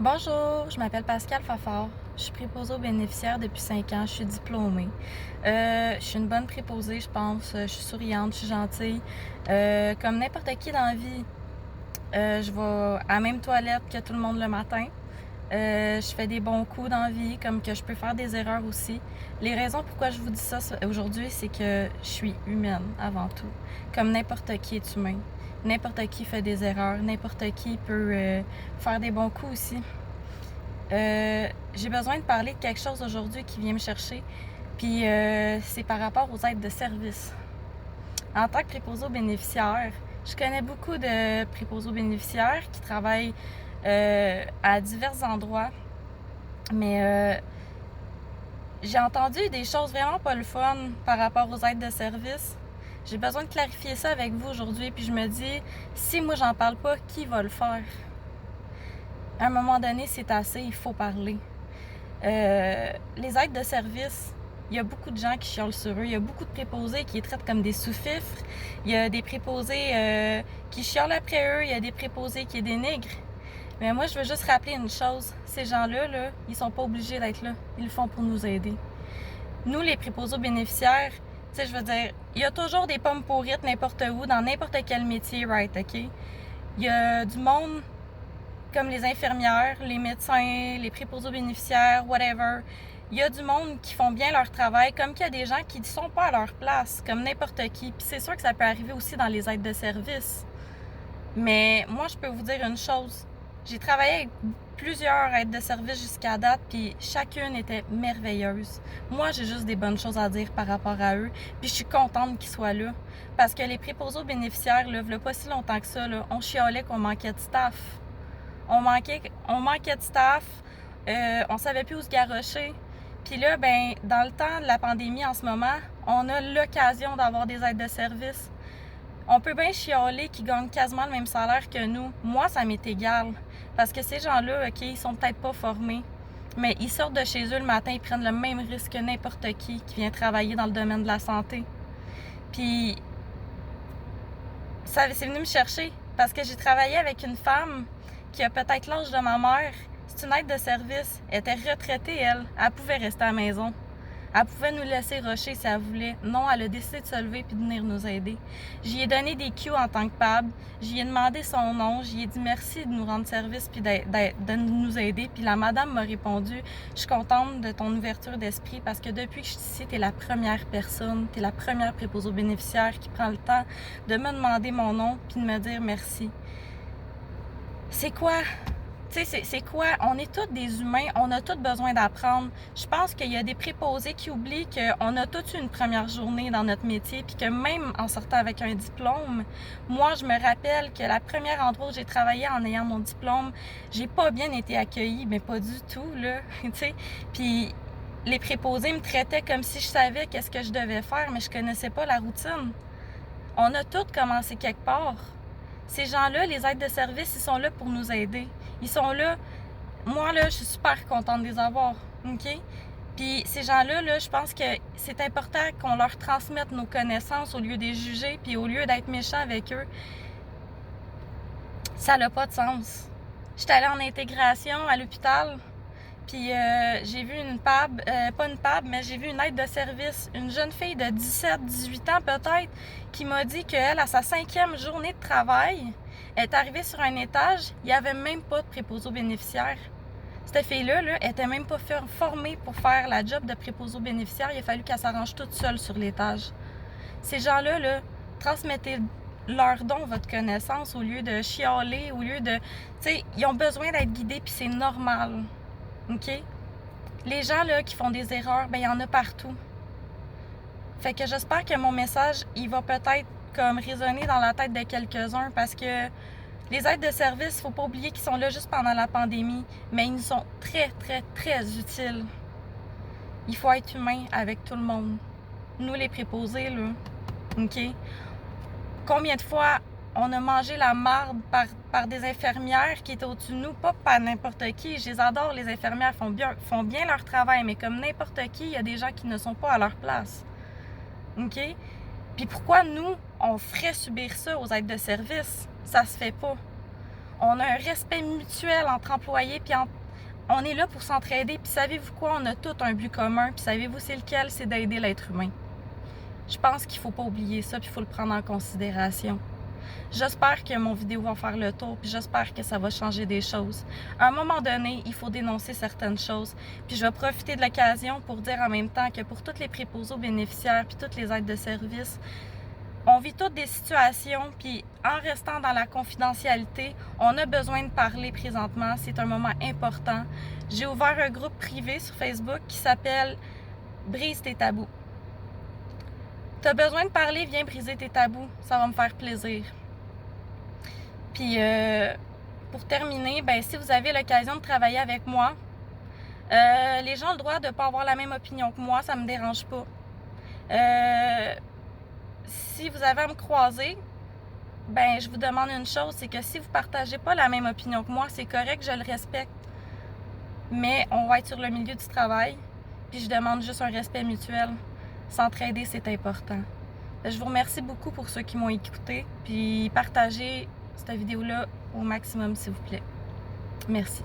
Bonjour, je m'appelle Pascal Fafard. Je suis préposée aux bénéficiaires depuis 5 ans. Je suis diplômée. Je suis une bonne préposée, je pense. Je suis souriante, je suis gentille. Comme n'importe qui dans la vie, je vais à la même toilette que tout le monde le matin. Je fais des bons coups dans la vie, comme que je peux faire des erreurs aussi. Les raisons pourquoi je vous dis ça aujourd'hui, c'est que je suis humaine avant tout. Comme n'importe qui est humain. N'importe qui fait des erreurs, n'importe qui peut faire des bons coups aussi. J'ai besoin de parler de quelque chose aujourd'hui qui vient me chercher, puis c'est par rapport aux aides de service. En tant que préposé aux bénéficiaires, je connais beaucoup de préposés aux bénéficiaires qui travaillent à divers endroits, mais j'ai entendu des choses vraiment pas le fun par rapport aux aides de service. J'ai besoin de clarifier ça avec vous aujourd'hui, puis je me dis, si moi j'en parle pas, qui va le faire? À un moment donné, c'est assez, il faut parler. Les aides de service, il y a beaucoup de gens qui chiolent sur eux. Il y a beaucoup de préposés qui les traitent comme des sous-fifres. Il y a des préposés qui chiolent après eux. Il y a des préposés qui les dénigrent. Mais moi, je veux juste rappeler une chose. Ces gens-là, ils sont pas obligés d'être là. Ils le font pour nous aider. Nous, les préposés aux bénéficiaires, tu sais, je veux dire, il y a toujours des pommes pourrites n'importe où, dans n'importe quel métier, right, OK? Il y a du monde comme les infirmières, les médecins, les préposés aux bénéficiaires, whatever. Il y a du monde qui font bien leur travail, comme qu'il y a des gens qui ne sont pas à leur place, comme n'importe qui. Puis c'est sûr que ça peut arriver aussi dans les aides de service. Mais moi, je peux vous dire une chose. J'ai travaillé avec plusieurs aides de service jusqu'à date, puis chacune était merveilleuse. Moi, j'ai juste des bonnes choses à dire par rapport à eux, puis je suis contente qu'ils soient là. Parce que les préposés aux bénéficiaires, là, il y a pas si longtemps que ça, là, on chialait qu'on manquait de staff. On manquait de staff, on savait plus où se garrocher. Puis là, ben, dans le temps de la pandémie en ce moment, on a l'occasion d'avoir des aides de service. On peut bien chialer qu'ils gagnent quasiment le même salaire que nous. Moi, ça m'est égal. Parce que ces gens-là, OK, ils sont peut-être pas formés, mais ils sortent de chez eux le matin, ils prennent le même risque que n'importe qui vient travailler dans le domaine de la santé. Puis, ça, c'est venu me chercher parce que j'ai travaillé avec une femme qui a peut-être l'âge de ma mère. C'est une aide de service. Elle était retraitée, elle. Elle pouvait rester à la maison. Elle pouvait nous laisser rusher si elle voulait. Non, elle a décidé de se lever et de venir nous aider. J'y ai donné des cues en tant que PAB. J'y ai demandé son nom. J'y ai dit merci de nous rendre service puis de nous aider. Puis la madame m'a répondu, je suis contente de ton ouverture d'esprit parce que depuis que je suis ici, t'es la première personne, t'es la première préposée aux bénéficiaires qui prend le temps de me demander mon nom puis de me dire merci. C'est quoi? Tu sais, c'est quoi? On est tous des humains, on a tous besoin d'apprendre. Je pense qu'il y a des préposés qui oublient qu'on a tous eu une première journée dans notre métier, puis que même en sortant avec un diplôme, moi, je me rappelle que la première endroit où j'ai travaillé en ayant mon diplôme, j'ai pas bien été accueillie, mais pas du tout, là, tu sais. Puis les préposés me traitaient comme si je savais qu'est-ce que je devais faire, mais je connaissais pas la routine. On a tous commencé quelque part. Ces gens-là, les aides de service, ils sont là pour nous aider. Ils sont là. Moi, là, je suis super contente de les avoir. OK? Puis ces gens-là, là, je pense que c'est important qu'on leur transmette nos connaissances au lieu de les juger, puis au lieu d'être méchants avec eux. Ça n'a pas de sens. J'étais allée en intégration à l'hôpital, puis j'ai vu une PAB, pas une PAB, mais j'ai vu une aide de service, une jeune fille de 17-18 ans peut-être, qui m'a dit qu'elle, à sa 5e journée de travail, elle est arrivée sur un étage, il n'y avait même pas de préposé aux bénéficiaires. Cette fille-là, elle était même pas formée pour faire la job de préposé aux bénéficiaires, il a fallu qu'elle s'arrange toute seule sur l'étage. Ces gens-là, transmettez leur don votre connaissance au lieu de chialer, au lieu de... Tu sais, ils ont besoin d'être guidés, puis c'est normal. OK? Les gens là, qui font des erreurs, ben il y en a partout. Fait que j'espère que mon message, il va peut-être comme résonner dans la tête de quelques-uns parce que les aides de service, faut pas oublier qu'ils sont là juste pendant la pandémie, mais ils nous sont très, très, très utiles. Il faut être humain avec tout le monde. Nous, les préposés, là, OK? Combien de fois on a mangé la marde par des infirmières qui étaient au-dessus de nous, pas par n'importe qui. Je les adore, les infirmières font bien leur travail, mais comme n'importe qui, il y a des gens qui ne sont pas à leur place. OK? Puis pourquoi nous, on ferait subir ça aux aides de service? Ça se fait pas. On a un respect mutuel entre employés, puis on est là pour s'entraider. Puis savez-vous quoi? On a tout un but commun. Puis savez-vous c'est lequel? C'est d'aider l'être humain. Je pense qu'il ne faut pas oublier ça, puis il faut le prendre en considération. J'espère que mon vidéo va faire le tour, puis j'espère que ça va changer des choses. À un moment donné, il faut dénoncer certaines choses. Puis je vais profiter de l'occasion pour dire en même temps que pour tous les préposés aux bénéficiaires, puis toutes les aides de service, on vit toutes des situations, puis en restant dans la confidentialité, on a besoin de parler présentement. C'est un moment important. J'ai ouvert un groupe privé sur Facebook qui s'appelle « Brise tes tabous ». Tu as besoin de parler, viens briser tes tabous. Ça va me faire plaisir. Puis, pour terminer, ben, si vous avez l'occasion de travailler avec moi, les gens ont le droit de ne pas avoir la même opinion que moi, ça ne me dérange pas. Si vous avez à me croiser, ben, je vous demande une chose, c'est que si vous ne partagez pas la même opinion que moi, c'est correct, je le respecte. Mais on va être sur le milieu du travail, puis je demande juste un respect mutuel. S'entraider, c'est important. Je vous remercie beaucoup pour ceux qui m'ont écouté, puis partagez cette vidéo-là au maximum, s'il vous plaît. Merci.